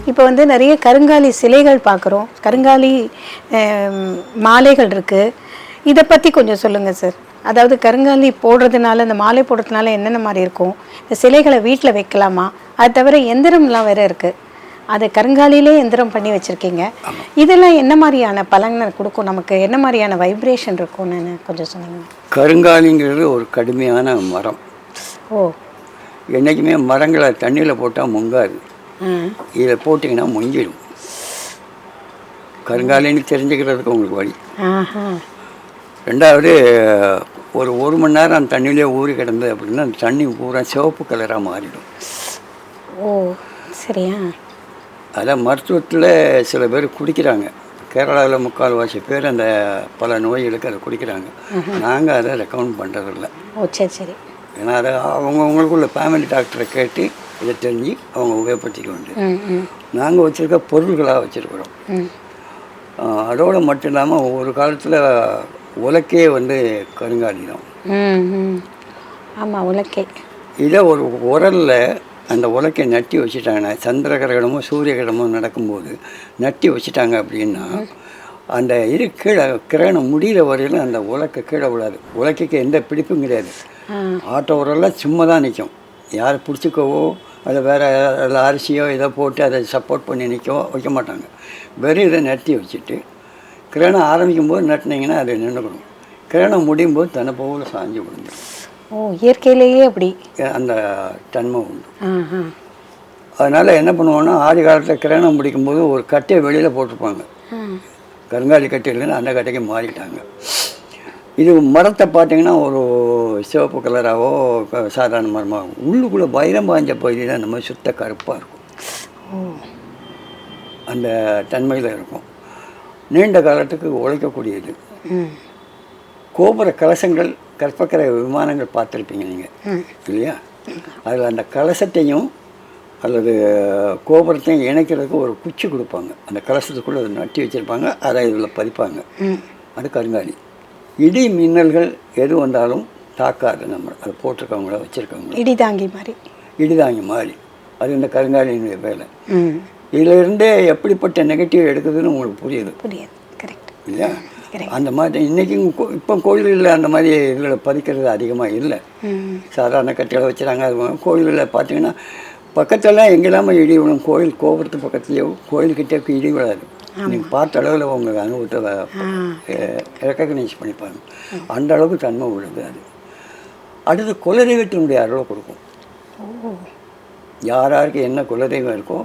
இப்போ வந்து நிறைய கருங்காலி சிலைகள் பார்க்குறோம், கருங்காலி மாலைகள் இருக்குது. இதை பற்றி கொஞ்சம் சொல்லுங்கள் சார். அதாவது கருங்காலி போடுறதுனால, இந்த மாலை போடுறதுனால என்னென்ன மாதிரி இருக்கும், இந்த சிலைகளை வீட்டில் வைக்கலாமா, அது தவிர எந்திரம்லாம் வேறு இருக்குது, அதை கருங்காலிலே எந்திரம் பண்ணி வச்சுருக்கீங்க, இதெல்லாம் என்ன மாதிரியான பலனை கொடுக்கும், நமக்கு என்ன மாதிரியான வைப்ரேஷன் இருக்கும்னு கொஞ்சம் சொன்னீங்க. கருங்காலிங்கிறது ஒரு கடுமையான மரம். ஓ. என்றைக்குமே மரங்களை தண்ணியில் போட்டால் முங்காது, இதை போட்டிங்கன்னா முங்கிடும். கருங்காலின்னு தெரிஞ்சுக்கிறதுக்கு உங்களுக்கு வழி. ரெண்டாவது, ஒரு மணி நேரம் அந்த தண்ணியிலே ஊறி கிடந்து அப்படின்னா அந்த தண்ணி பூரா சிவப்பு கலராக மாறிடும். ஓ சரியா. அதான் மருத்துவத்தில் சில பேர் குடிக்கிறாங்க. கேரளாவில் முக்கால்வாசி பேர் அந்த பல நோய்களுக்கு அதை குடிக்கிறாங்க. நாங்கள் அதை ரெக்கமெண்ட் பண்ணுறதில்ல. ஓ சரி சரி. ஏன்னா அதை அவங்கவுங்களுக்குள்ள ஃபேமிலி டாக்டரை கேட்டு இதை தெரிஞ்சு அவங்க உபயோகப்படுத்திக்க வேண்டியது. நாங்கள் வச்சுருக்க பொருள்களாக வச்சுருக்குறோம். அதோடு மட்டும் இல்லாமல் ஒரு காலத்தில் உலக்கே வந்து கருங்காலி தான். ஆமாம், உலக்கை. இதை ஒரு உரலில் அந்த உலக்கை நட்டி வச்சுட்டாங்கன்னா, சந்திர கிரகணமோ சூரிய கிரகணமோ நடக்கும்போது நட்டி வச்சுட்டாங்க அப்படின்னா அந்த கீழே கிரகணம் முடிகிற வரையிலும் அந்த உலக்கை கீழே விடாது. உலக்கைக்கு எந்த பிடிப்பும் கிடையாது. ஆட்டோ உரலாம் சும்மா தான் நிற்கும். யார் பிடிச்சிக்கவோ அதை வேறு அரிசியோ இதை போட்டு அதை சப்போர்ட் பண்ணி நிற்கவோ வைக்க மாட்டாங்க. வெறும் இதை நட்டி வச்சுட்டு கிரகணம் ஆரம்பிக்கும் போது நட்டினீங்கன்னா அது நின்றுக்கணும். கிரகணம் முடியும் போது தன்னை போல சாஞ்சு விடுங்க. ஓ, இயற்கையிலேயே அப்படி அந்த தன்மை உண்டு. அதனால் என்ன பண்ணுவோன்னா, ஆதி காலத்தில் கிரகணம் முடிக்கும்போது ஒரு கட்டையை வெளியில் போட்டிருப்பாங்க. கருங்காலி கட்டையிலேருந்து அந்த கட்டைக்கு மாறிட்டாங்க. இது மரத்தை பார்த்தீங்கன்னா ஒரு சிவப்பு கலராகவோ சாதாரண மரமாகும். உள்ளுக்குள்ளே வைரம் பாய்ஞ்ச பகுதி தான் அந்த மாதிரி சுத்த கருப்பாக இருக்கும். அந்த தன்மையில் இருக்கும். நீண்ட காலத்துக்கு உழைக்கக்கூடியது. கோபுர கலசங்கள், கற்பக்கரை விமானங்கள் பார்த்துருப்பீங்க நீங்கள் இல்லையா? அதில் அந்த கலசத்தையும் அல்லது கோபுரத்தையும் இணைக்கிறதுக்கு ஒரு குச்சி கொடுப்பாங்க. அந்த கலசத்துக்குள்ளே அதை நட்டி வச்சுருப்பாங்க. அதை இதில் பதிப்பாங்க. அது கருங்காலி. இடி மின்னல்கள் எது வந்தாலும் தாக்காது. நம்ம அதை போட்டிருக்கவங்கள வச்சுருக்கவங்க இடிதாங்கி மாதிரி அது இந்த கருங்காலியினுடைய வேலை. இதிலிருந்தே எப்படிப்பட்ட நெகட்டிவ் எடுக்குதுன்னு உங்களுக்கு புரியுது இல்லையா? அந்த மாதிரி இன்றைக்கும் இப்போ கோயில்களில் அந்த மாதிரி இதில் பதிக்கிறது அதிகமாக இல்லை. சாதாரண கட்டிகளை வச்சுறாங்க. அது கோயில்களில் பார்த்தீங்கன்னா பக்கத்தெல்லாம் எங்கெல்லாமல் இடி விழும். கோயில் கோபுரத்து பக்கத்துலேயோ கோயில்கிட்டே இடி விழாது. நீங்கள் பார்த்த அளவில் உங்களுக்கு அனுபவத்தை ரெக்கக்னைஸ் பண்ணிப்பாங்க. அந்த அளவுக்கு தன்மை உள்ளது. அது அடுத்து குலதெய்வத்தினுடைய அருளை கொடுக்கும். யாராருக்கு என்ன குலதெய்வம் இருக்கோ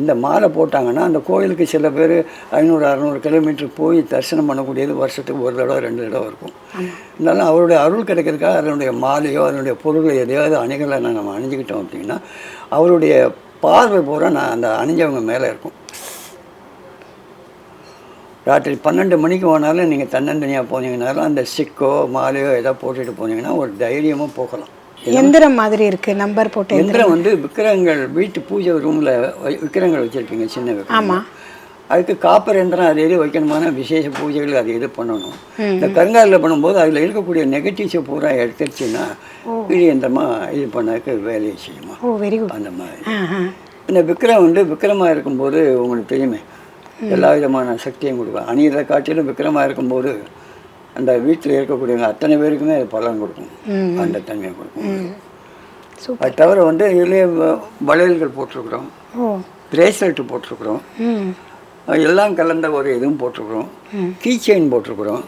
இந்த மாலை போட்டாங்கன்னா அந்த கோயிலுக்கு சில பேர் 500-600 கிலோமீட்டர் போய் தரிசனம் பண்ணக்கூடியது வருஷத்துக்கு ஒரு தடவை 2 தடவை இருக்கும். இருந்தாலும் அவருடைய அருள் கிடைக்கிறதுக்காக அதனுடைய மாலையோ அதனுடைய பொருளை எதையாவது அணிகளை நம்ம அணிஞ்சிக்கிட்டோம் அப்படின்னா அவருடைய பார்வை பூரா அந்த அணிஞ்சவங்க மேலே இருக்கும். ராத்திரி 12 மணிக்கு போனாலும் நீங்கள் தன்னந்தனியாக போனீங்கன்னாலும் அந்த சிக்கோ மாலையோ எதாவது போட்டுட்டு போனீங்கன்னா ஒரு தைரியமாக போகலாம். எந்திரம் மாதிரி இருக்குது, நம்பர் போட்டு. எந்திரம் வந்து விக்கிரகங்கள் வீட்டு பூஜை ரூமில் விக்கிரகங்கள் வச்சுருப்பீங்க, சின்ன விக்கிரகம். ஆமாம். அதுக்கு காப்பர் எந்திரம் அது எது வைக்கணுமான விசேஷ பூஜைகள் அது எது பண்ணணும். இந்த கருங்காலில் பண்ணும்போது அதில் இருக்கக்கூடிய நெகட்டிவ்ஸை பூரா எடுத்துருச்சுன்னா இது எந்திரமாக இது பண்ணதுக்கு வேலையை செய்யுமா. அந்த மாதிரி இந்த விக்கிரம் வந்து விக்கிரமாக இருக்கும்போது உங்களுக்கு தெரியுமே எல்லா விதமான சக்தியும் கொடுக்கும். அணியிற காட்சியிலும் விக்கிரமாக இருக்கும்போது அந்த வீட்டில் இருக்கக்கூடியவங்க அத்தனை பேருக்குமே அது பலன் கொடுக்கும். அந்த தன்மையை கொடுக்கும். அது தவிர வந்து இதுலேயே வளையல்கள் போட்டிருக்கிறோம், பிரேஸ்லெட்டு போட்டிருக்கிறோம், எல்லாம் கலந்த ஒரு இதுவும் போட்டிருக்கிறோம், கீ செயின் போட்டிருக்கிறோம்.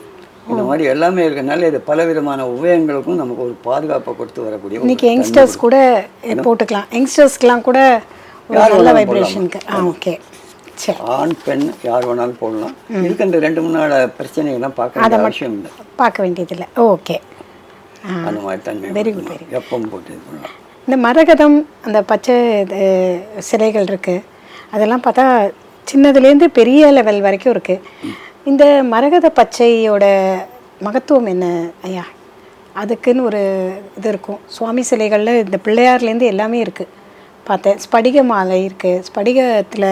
இந்த மாதிரி எல்லாமே இருக்கிறதுனால இது பல விதமான உபயோகங்களுக்கும் நமக்கு ஒரு பாதுகாப்பை கொடுத்து வரக்கூடிய. இன்னைக்கு யங்ஸ்டர்ஸ் கூட போட்டுக்கலாம், யங்ஸ்டர்ஸ்க்கெலாம் கூட நல்ல வைப்ரேஷனுக்கு. ஓகே, ஆண் பெண் யார் வேணாலும் போடலாம். இதுக்கு அந்த 2-3 நாள் பிரச்சனைகள்லாம் பார்க்க அவசியம் இல்லை, பார்க்க வேண்டியதில்லை. ஓகே, அந்த மாதிரி தன்மை வெரி குட். எப்பவும் போட்டு இது பண்ணலாம். இந்த மரகதம் அந்த பச்சை சிலைகள் இருக்குது, அதெல்லாம் பார்த்தா சின்னதுலேருந்து பெரிய லெவல் வரைக்கும் இருக்குது. இந்த மரகத பச்சையோட மகத்துவம் என்ன ஐயா? அதுக்குன்னு ஒரு இது இருக்கும். சுவாமி சிலைகளில் இந்த பிள்ளையார்லேருந்து எல்லாமே இருக்குது பார்த்தேன். ஸ்படிக மாலை இருக்குது, ஸ்படிகத்தில்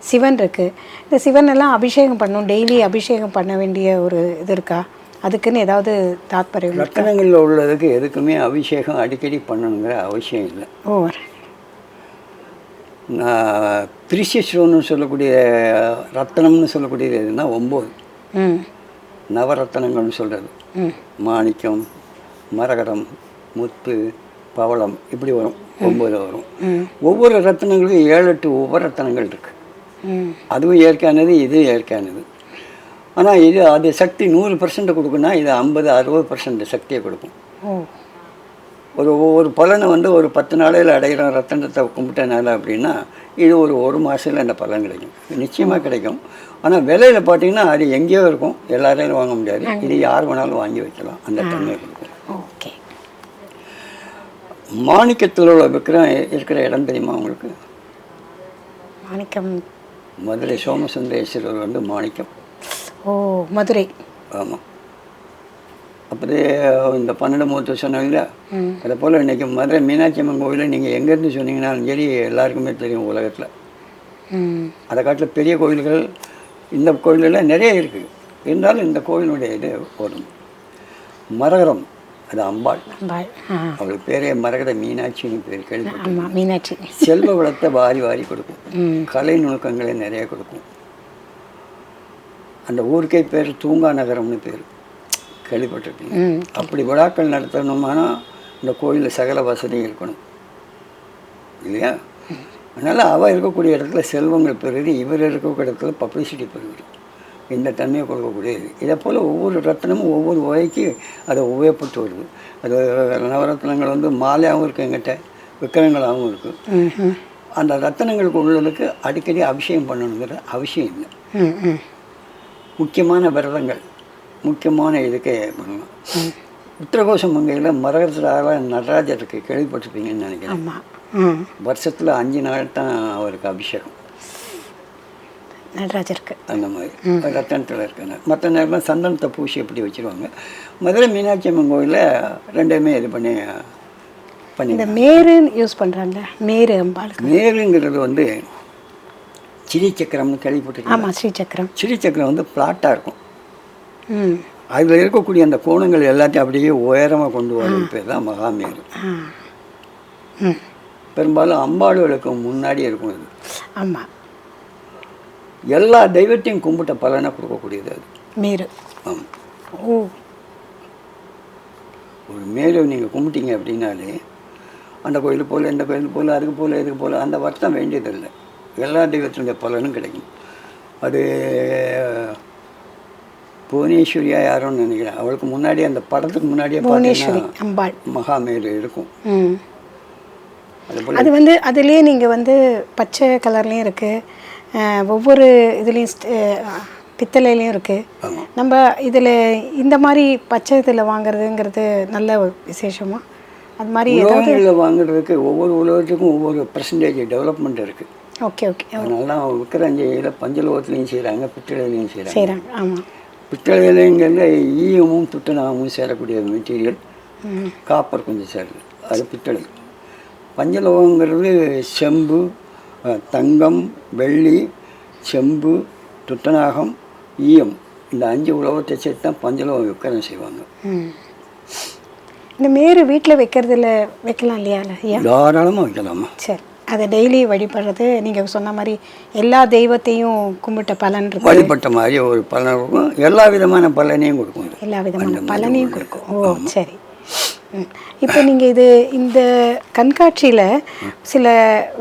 சிவன் இருக்குது. இந்த சிவன் எல்லாம் அபிஷேகம் பண்ணணும், டெய்லி அபிஷேகம் பண்ண வேண்டிய ஒரு இது இருக்கா? அதுக்குன்னு ஏதாவது தாத்பரியம்? ரத்தனங்களில் உள்ளதுக்கு எதுக்குமே அபிஷேகம் அடிக்கடி பண்ணணுங்கிற அவசியம் இல்லை. ப்ரீஷியஸ் ஸ்டோன்னு சொல்லக்கூடிய ரத்தனம்னு சொல்லக்கூடியது எதுனா 9 ம் நவரத்தனங்கள்னு சொல்கிறது. ம் மாணிக்கம், மரகதம், முத்து, பவளம் இப்படி வரும், 9 வரும். ஒவ்வொரு ரத்தனங்களுக்கும் 7-8 உபரத்தனங்கள் இருக்குது. அதுவும் இயற்கையானது, இது இயற்கையானது. ஆனால் இது அது சக்தி 100% கொடுக்குன்னா இது 50-60% சக்தியை கொடுக்கும். ஒரு பலனை வந்து ஒரு 10 நாளையில் அடைகிற ரத்தனத்தை கும்பிட்டனால அப்படின்னா இது ஒரு மாதத்தில் அந்த பலன் கிடைக்கும், நிச்சயமாக கிடைக்கும். ஆனால் விலையில் பார்த்தீங்கன்னா அது எங்கேயோ இருக்கும், எல்லாரையும் வாங்க முடியாது. இது யார் வேணாலும் வாங்கி வைக்கலாம், அந்த தன்மை கொடுக்கும். ஓகே. மாணிக்கத்தில் இருக்கிற இடம் தெரியுமா உங்களுக்கு? மாணிக்கம் மதுரை சோமசுந்தரேஸ்வரர் வந்து மாணிக்கம். ஓ, மதுரை. ஆமாம். அப்படியே இந்த 12 மூர்த்தி சொன்னாங்க. அதை போல் இன்றைக்கி மதுரை மீனாட்சி அம்மன் கோவிலில் நீங்கள் எங்கேருந்து சொன்னீங்கன்னாலும் சரி எல்லாருக்குமே தெரியும் உலகத்தில். அதை காட்டில் பெரிய கோவில்கள் இந்த கோவிலெல்லாம் நிறைய இருக்குது. இருந்தாலும் இந்த கோவிலுடைய இது வரும். மரகரம், அது அம்பாள். அவளுக்கு பேரே மரகத மீனாட்சின்னு பேர், கேள்விப்பட்டேன். மீனாட்சி செல்வ வளத்தை வாரி வாரி கொடுக்கும், கலை நுணுக்கங்களை நிறைய கொடுக்கும். அந்த ஊருக்கே பேர் தூங்கா நகரம்னு பேர், கேள்விப்பட்டிருக்கீங்க. அப்படி விழாக்கள் நடத்தணுமானா இந்த கோயிலில் சகல வசதியும் இருக்கணும் இல்லையா? அதனால் அவள் இருக்கக்கூடிய இடத்துல செல்வங்கள் பெறுது, இவர் இருக்கக்கூடிய இடத்துல பப்ளிசிட்டி பெறுவது, இந்த தன்மையை கொடுக்கக்கூடியது. இதை போல் ஒவ்வொரு ரத்தனமும் ஒவ்வொரு வகைக்கு அதை உபயோகப்பட்டு வருது. அது நவரத்னங்கள் வந்து மாலையாகவும் இருக்குது, எங்கிட்ட விக்கிரங்களாகவும் இருக்குது. அந்த ரத்தனங்களுக்கு உள்ளதுக்கு அடிக்கடி அபிஷேகம் பண்ணணுங்கிற அவசியம் இல்லை. முக்கியமான விரதங்கள், முக்கியமான இதுக்கே பண்ணலாம். உத்தரகோச மங்கையில் மரகதத்தில் நடராஜர் இருக்கு, கேள்விப்பட்டிருப்பீங்கன்னு நினைக்கிறேன். வருஷத்தில் 5 நாள் தான் அவருக்கு அபிஷேகம் நடராஜருக்கு. அந்த மாதிரி ரத்தனத்தில் இருக்காங்க. மற்ற நேரம்லாம் சந்தனத்தை பூசி எப்படி வச்சுருவாங்க. மதுரை மீனாட்சி அம்மன் கோயிலில் ரெண்டுமே இது பண்ணி இந்த மேரு யூஸ் பண்ணுறாங்க. மேரு அம்பாளுக்கு மேருங்கிறது வந்து ஸ்ரீசக்கரம்னு கேள்விப்பட்டிருக்கேன். ஆமாம், ஸ்ரீசக்கரம். ஸ்ரீசக்கரம் வந்து பிளாட்டாக இருக்கும். அதில் இருக்கக்கூடிய அந்த கோணங்கள் எல்லாத்தையும் அப்படியே உயரமாக கொண்டு வர பேர் தான் மகாமேரு. பெரும்பாலும் அம்பாளுகளுக்கு முன்னாடி இருக்கும் அது. ஆமாம், எல்லா தெய்வத்தையும் கும்பிட்ட பலனை கொடுக்கக்கூடியது அது மேரு. ஆமாம். ஓ, ஒரு மேரு நீங்கள் கும்பிட்டீங்க அப்படின்னாலே அந்த கோயில் போல், இந்த கோயில் போல், அதுக்கு போல், இதுக்கு போல் அந்த வருத்தம் வேண்டியதில்லை. எல்லா தெய்வத்தினுடைய பலனும் கிடைக்கும். அது புவனேஸ்வரியா யாரோன்னு நினைக்கிறேன். அவளுக்கு முன்னாடி அந்த படத்துக்கு முன்னாடியே பார்த்தீங்கன்னா மகாமேரு இருக்கும். அது வந்து அதுலேயே நீங்கள் வந்து பச்சை கலர்லேயும் இருக்குது, ஒவ்வொரு இதுலேயும் பித்தளையிலையும் இருக்குது. நம்ம இதில் இந்த மாதிரி பச்சை இதில் வாங்குறதுங்கிறது நல்ல விசேஷமா? அது மாதிரி உலகங்களில் வாங்குறதுக்கு ஒவ்வொரு உலகத்துக்கும் ஒவ்வொரு பர்சன்டேஜ் டெவலப்மெண்ட் இருக்குது. Okay okay. அதனால தான் விற்கிறஞ்சையில் பஞ்சலோகத்துலேயும் செய்கிறாங்க, பித்தளையிலையும் செய்கிறாங்க. ஆமாம். பித்தளையிலைங்கிறது ஈயமும் துத்தநாகமும் சேரக்கூடிய மெட்டீரியல். காப்பர் கொஞ்சம் சேருது, அது பித்தளை. பஞ்சலோகங்கிறது செம்பு, தங்கம், வெள்ளி, செம்பு, துத்தநாகம், ஈயம், இந்த 5 உலோகத்தை சேர்த்து தான் பஞ்சலோகம் விற்கரம் செய்வாங்க. இந்த மேரு வீட்டில் வைக்கிறதுல வைக்கலாம் இல்லையா? ஐயா, தாராளமாக வைக்கலாமா. சரி, அதை டெய்லி வழிபடுறது நீங்கள் சொன்ன மாதிரி எல்லா தெய்வத்தையும் கும்பிட்ட பலன் இருக்கும், வழிபட்ட மாதிரி ஒரு பலன் இருக்கும். எல்லா விதமான பலனையும் கொடுக்கும், எல்லா விதமான பலனையும் கொடுக்கும். ஓ சரி. இப்போ நீங்கள் இந்த கண்காட்சியில் சில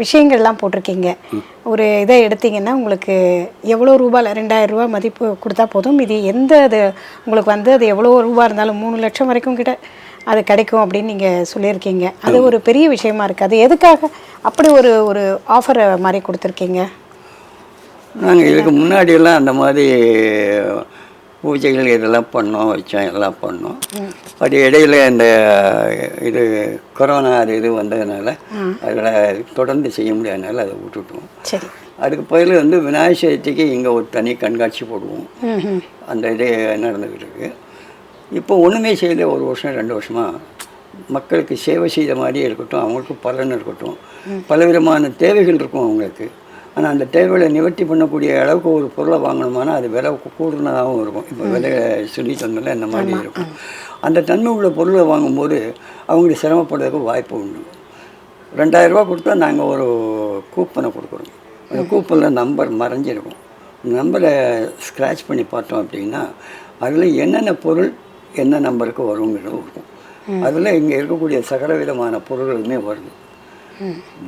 விஷயங்கள்லாம் போட்டிருக்கீங்க. ஒரு இதை எடுத்தீங்கன்னா உங்களுக்கு எவ்வளோ ரூபாயில் 2000 ரூபா மதிப்பு கொடுத்தா போதும், இது எந்த அது உங்களுக்கு வந்து அது எவ்வளோ ரூபா இருந்தாலும் 3 லட்சம் வரைக்கும் கிட்ட அது கிடைக்கும் அப்படின்னு நீங்கள் சொல்லியிருக்கீங்க. அது ஒரு பெரிய விஷயமா இருக்குது. அது எதுக்காக அப்படி ஒரு ஆஃபரை மாதிரி கொடுத்துருக்கீங்க? நாங்கள் இதுக்கு முன்னாடியெல்லாம் அந்த மாதிரி பூஜைகள் இதெல்லாம் பண்ணோம், வச்சோம், எல்லாம் பண்ணோம். பட் இடையில இந்த இது கொரோனா இது வந்ததுனால அதில் தொடர்ந்து செய்ய முடியாதனால அதை விட்டுட்டோம். சரி. அதுக்கு பதில் வந்து விநாயகர் சதுர்த்திக்கு இங்கே ஒரு தனி கண்காட்சி போடுவோம். அந்த இது நடந்துக்கிட்டு இருக்கு. இப்போ ஒன்றுமே செய்யல, 1 வருஷம் 2 வருஷமாக மக்களுக்கு சேவை செய்த மாதிரியே இருக்கட்டும், அவங்களுக்கு பலன் இருக்கட்டும். பலவிதமான தேவைகள் இருக்கும் அவங்களுக்கு. ஆனால் அந்த தேவைகளை நிவர்த்தி பண்ணக்கூடிய அளவுக்கு ஒரு பொருளை வாங்கணுமானா அது விலை கூடுனதாகவும் இருக்கும். இப்போ விலை சொல்லி சொன்னால இந்த மாதிரி இருக்கும். அந்த தன்மை உள்ள பொருளை வாங்கும்போது அவங்களுக்கு சிரமப்படுறதுக்கு வாய்ப்பு உண்டு. ₹2000 கொடுத்தா நாங்கள் ஒரு கூப்பனை கொடுக்குறோம். அந்த கூப்பனில் நம்பர் மறைஞ்சிருக்கும். நம்பரை ஸ்க்ராட்ச் பண்ணி பார்த்தோம் அப்படின்னா அதில் என்னென்ன பொருள் என்ன நம்பருக்கு வருங்கிறது இருக்கும். அதில் இங்கே இருக்கக்கூடிய சகல விதமான பொருள்களுமே வருது.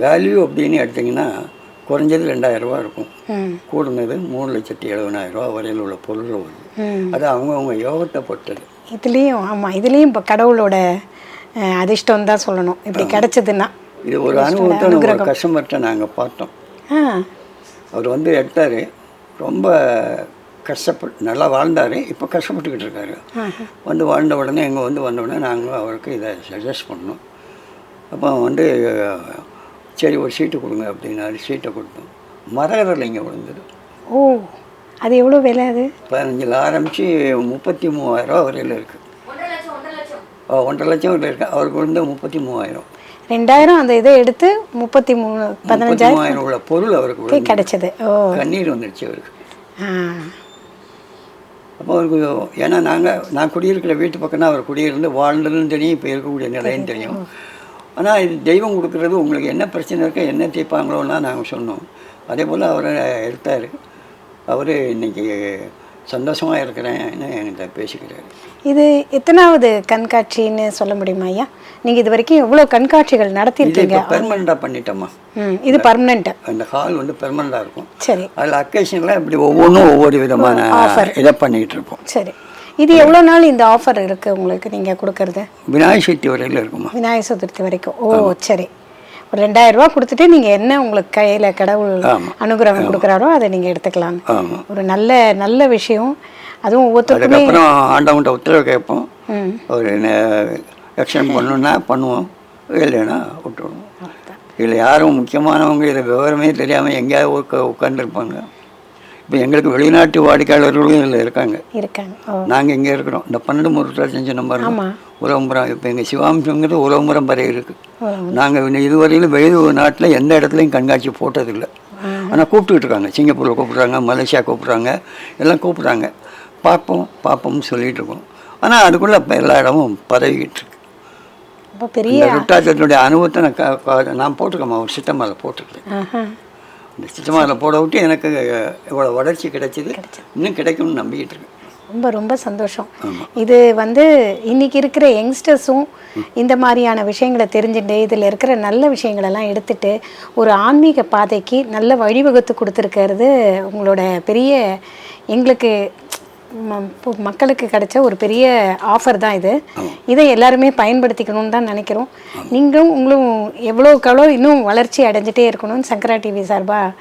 வேல்யூ அப்படின்னு எடுத்திங்கன்னா குறைஞ்சது ₹2000 இருக்கும். கூடுனது ₹3,70,000 வரையில் உள்ள பொருள்கள் வருது. அது அவங்கவுங்க யோகத்தை பொறுத்தது. இதுலேயும் ஆமாம், இதுலேயும் இப்போ கடவுளோட அதிர்ஷ்டம் தான் சொல்லணும் இப்படி கிடச்சதுன்னா. இது ஒரு அனுபவத்தை ஒரு கஸ்டமர்கிட்ட நாங்கள் பார்த்தோம். அவர் வந்து எடுத்தார், ரொம்ப கஷ்டப்பட்டு நல்லா வாழ்ந்தார், இப்போ கஷ்டப்பட்டுக்கிட்டு இருக்காரு. வந்து வாழ்ந்த உடனே எங்கே வந்த உடனே நாங்கள் அவருக்கு இதை சஜஸ்ட் பண்ணோம். அப்போ வந்து சரி ஒரு சீட்டு கொடுங்க அப்படின்னாரு. சீட்டை கொடுத்தோம். மரகதம் இங்கே விழுந்தது. ஓ, அது எவ்வளோ விலை? அது 15 ஆரம்பித்து 33,000 வரையில் இருக்குது. 1,50,000 இருக்குது. அவருக்கு விழுந்த 33,000. 2000 அந்த இதை எடுத்து 15,000 உள்ள பொருள் அவருக்கு கிடைச்சது. ஓ, கண்ணீர் வந்துடுச்சு அவருக்கு. அப்போ அவருக்கு ஏன்னா நான் குடியிருக்கிற வீட்டு பக்கம் தான் அவர் குடியிருந்து வாழ்ந்ததுன்னு தெரியும், இப்போ இருக்கக்கூடிய நிலைன்னு தெரியும். ஆனால் இது தெய்வம் கொடுக்குறது உங்களுக்கு என்ன பிரச்சனை இருக்கோ என்ன தீர்ப்பாங்களோன்னா நாங்கள் சொன்னோம். அதே போல் அவரை எடுத்தார். அவர் இன்றைக்கி சந்தோஷமாக இருக்கிறேன்னு என்கிட்ட பேசிக்கிறாரு. இது எத்தனாவது கண்காட்சின்னு சொல்ல முடியுமா ஐயா? நீங்கள் இது வரைக்கும் எவ்வளோ கண்காட்சிகள் நடத்திருக்கீங்க? பெர்மனண்டாக பண்ணிட்டோம்மா. இது பர்மனெண்ட். அந்த ஹால் வந்து பெர்மனண்டாக இருக்கும். சரி. அதில் அக்கேஷனில் இப்படி ஒவ்வொன்றும் ஒவ்வொரு விதமான ஆஃபர் இதை பண்ணிகிட்டு இருப்போம். சரி. இது எவ்வளோ நாள் இந்த ஆஃபர் இருக்குது உங்களுக்கு நீங்கள் கொடுக்கறது? விநாயகர் சதுர்த்தி வரையில் இருக்குமா? விநாயகர் சதுர்த்தி வரைக்கும். ஓ சரி. ஒரு ₹2000 கொடுத்துட்டு நீங்கள் என்ன உங்களுக்கு கையில் கடவுள் அனுகிரகம் கொடுக்குறாரோ அதை நீங்கள் எடுத்துக்கலாம். ஒரு நல்ல விஷயம். அதுவும் ஒவ்வொருத்தருக்குமே அப்புறம் ஆண்டவன்கிட்ட உத்தரவு கேட்போம். ஒரு எக்ஸ்டெண்ட் பண்ணணுன்னா பண்ணுவோம், இல்லைன்னா விட்டுருவோம். இதில் யாரும் முக்கியமானவங்க இதை விவரமே தெரியாமல் எங்கேயாவது உட்காந்துருப்பாங்க. இப்போ எங்களுக்கு வெளிநாட்டு வாடிக்கையாளர்களும் இதில் இருக்காங்க. நாங்கள் இங்கே இருக்கிறோம். இந்த 12 நம்பர் உலகம்புறம். இப்போ எங்கள் சிவாம்சங்கிறது உலகம்புறம் வரை இருக்குது. நாங்கள் இதுவரையிலும் வெளிநாட்டில் எந்த இடத்துலையும் கண்காட்சி போட்டதில்லை. ஆனால் கூப்பிட்டுக்கிட்டு இருக்காங்க. சிங்கப்பூரில் கூப்பிட்றாங்க, மலேசியா கூப்பிட்றாங்க, எல்லாம் கூப்பிட்றாங்க. பார்ப்போம்னு சொல்லிகிட்டு இருக்கோம். ஆனால் அதுக்குள்ளே இப்போ எல்லா இடமும் பரவிக்கிட்டு இருக்கு. பெரிய ருட்டாச்சத்தினுடைய அனுபவத்தை நான் போட்டிருக்கேன். ஒரு சித்தமாவில் போட்டிருக்கேன். இந்த சித்தமாவில் போட விட்டு எனக்கு இவ்வளோ வளர்ச்சி கிடைச்சிது, இன்னும் கிடைக்கும்னு நம்பிக்கிட்டு இருக்கேன். ரொம்ப சந்தோஷம். இது வந்து இன்னைக்கு இருக்கிற யங்ஸ்டர்ஸும் இந்த மாதிரியான விஷயங்களை தெரிஞ்சுட்டு இதில் இருக்கிற நல்ல விஷயங்களெல்லாம் எடுத்துட்டு ஒரு ஆன்மீக பாதைக்கு நல்ல வழிவகுத்து கொடுத்துருக்கிறது உங்களோட பெரிய எங்களுக்கு மக்களுக்கு கிடைச்ச ஒரு பெரிய ஆஃபர் தான் இது. இதை எல்லாருமே பயன்படுத்திக்கணும்னு தான் நினைக்கிறோம். உங்களும் எவ்வளோக்கெவ்வளோ இன்னும் வளர்ச்சி அடைஞ்சிட்டே இருக்கணும்னு சங்கரா டிவி சார்பாக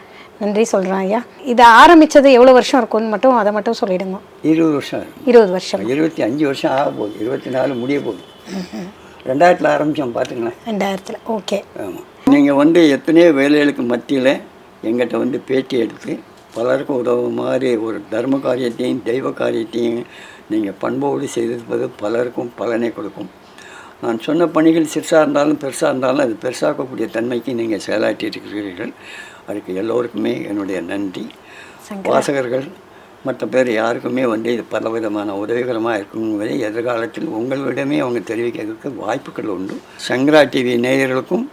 நன்றி சொல்கிறேன் ஐயா. இதை ஆரம்பித்தது எவ்வளோ வருஷம் இருக்கும்னு அதை மட்டும் சொல்லிடுங்க. 20 வருஷம். 20 வருஷம். 25 வருஷம் ஆக போகுது. 24 முடிய போகுது. 2000 ஆரம்பித்தோம் பார்த்துங்களேன். 2000. ஓகே. ஆமாம். நீங்கள் வந்து எத்தனையோ வேலைகளுக்கு மத்தியில் எங்கிட்ட வந்து பேட்டி எடுத்து பலருக்கும் உதவு மாதிரி ஒரு தர்ம காரியத்தையும் தெய்வ காரியத்தையும் நீங்கள் பண்போடு செய்திருப்பது பலருக்கும் பலனை கொடுக்கும். நான் சொன்ன பணிகள் சிறுசாக இருந்தாலும் பெருசாக இருந்தாலும் அது பெருசாக்கக்கூடிய தன்மைக்கு நீங்கள் செயலாற்றியிருக்கிறீர்கள். அதுக்கு எல்லோருக்குமே என்னுடைய நன்றி. வாசகர்கள் மற்ற பேர் யாருக்குமே வந்து இது பலவிதமான உதவிகரமாக இருக்குங்கிறதை எதிர்காலத்தில் உங்களிடமே அவங்க தெரிவிக்கிறதுக்கு வாய்ப்புகள் உண்டு. சங்கரா டிவி நேயர்களுக்கும்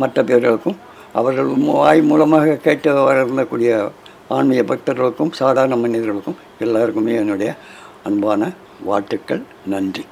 மற்ற பேர்களுக்கும் அவர்கள் வாய் மூலமாக கேட்டு வரக்கூடிய ஆன்மீக பக்தர்களுக்கும் சாதாரண மனிதர்களுக்கும் எல்லாருக்குமே என்னுடைய அன்பான வாழ்த்துக்கள். நன்றி.